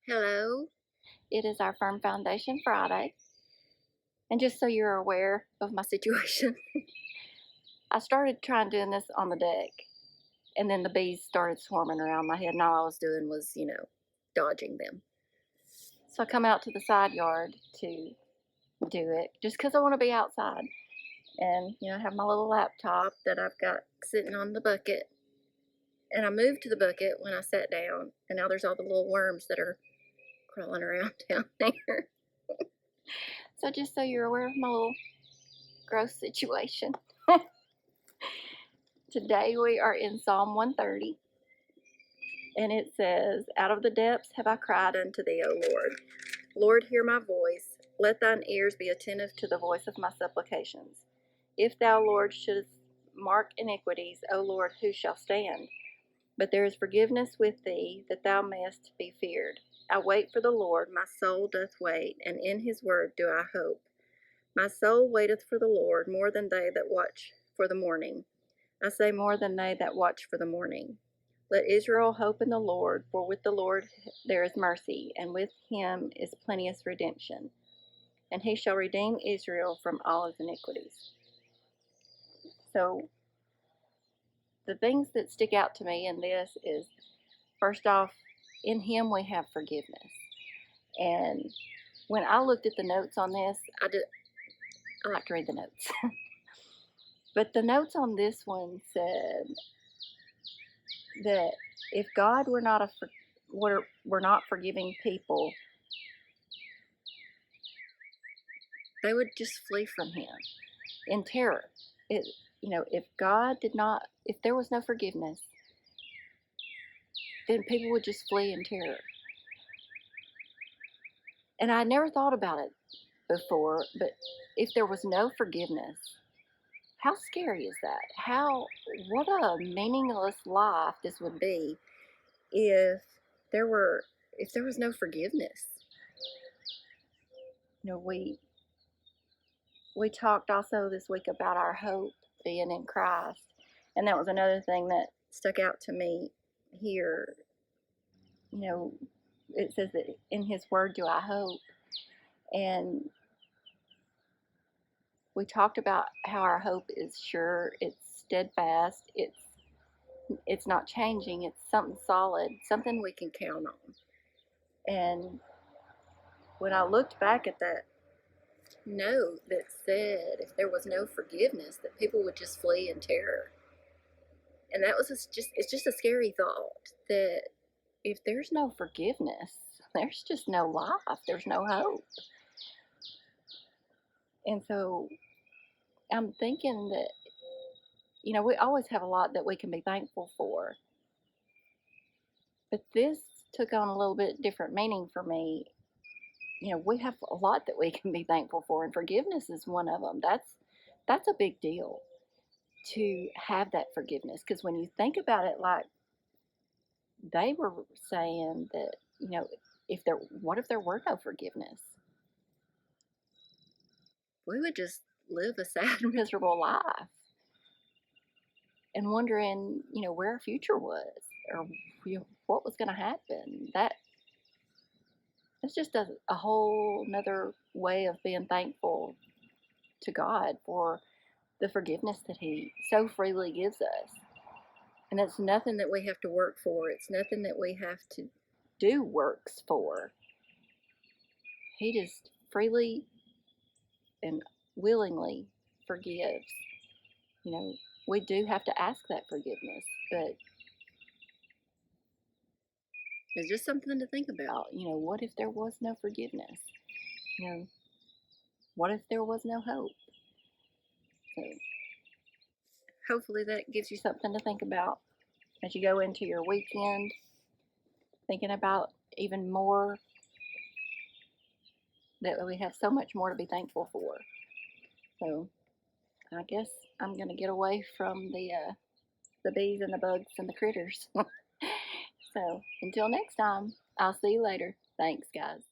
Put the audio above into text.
Hello. It is our Firm Foundation Friday. And just so you're aware of my situation, I started trying doing this on the deck, and then the bees started swarming around my head, and all I was doing was, dodging them. So I come out to the side yard to do it just because I want to be outside. And, I have my little laptop that I've got sitting on the bucket. And I moved to the bucket when I sat down, and now there's all the little worms that are crawling around down there. So just so you're aware of my little gross situation. Today we are in Psalm 130, and it says, "Out of the depths have I cried unto thee, O Lord. Lord, hear my voice. Let thine ears be attentive to the voice of my supplications. If thou, Lord, shouldst mark iniquities, O Lord, who shall stand? But there is forgiveness with thee, that thou mayest be feared. I wait for the Lord, my soul doth wait, and in his word do I hope. My soul waiteth for the Lord more than they that watch for the morning. I say more than they that watch for the morning. Let Israel hope in the Lord, for with the Lord there is mercy, and with him is plenteous redemption. And he shall redeem Israel from all his iniquities." So, the things that stick out to me in this is, first off, in him we have forgiveness. And when I looked at the notes on this, I like to read the notes. But the notes on this one said that if God were not not forgiving people, they would just flee from him in terror. If there was no forgiveness, then people would just flee in terror. And I never thought about it before, but if there was no forgiveness, how scary is that? What a meaningless life this would be if there was no forgiveness. We talked also this week about our hope being in Christ, and that was another thing that stuck out to me here. It says that in his word do I hope, and we talked about how our hope is sure, it's steadfast, it's not changing, it's something solid, something we can count on. And when I looked back at that note that said if there was no forgiveness, that people would just flee in terror. And it's just a scary thought that if there's no forgiveness, there's just no life, there's no hope. And so I'm thinking that, we always have a lot that we can be thankful for. But this took on a little bit different meaning for me. We have a lot that we can be thankful for, and forgiveness is one of them. That's a big deal to have that forgiveness, because when you think about it, like they were saying that, what if there were no forgiveness? We would just live a sad, miserable life and wondering, where our future was, or what was going to happen. It's just a whole nother way of being thankful to God for the forgiveness that he so freely gives us. And it's nothing that we have to work for. It's nothing that we have to do works for. He just freely and willingly forgives. We do have to ask that forgiveness, but it's just something to think about. What if there was no forgiveness? What if there was no hope? So hopefully that gives you something to think about as you go into your weekend, thinking about even more that we have so much more to be thankful for. So I guess I'm going to get away from the bees and the bugs and the critters. So until next time, I'll see you later. Thanks, guys.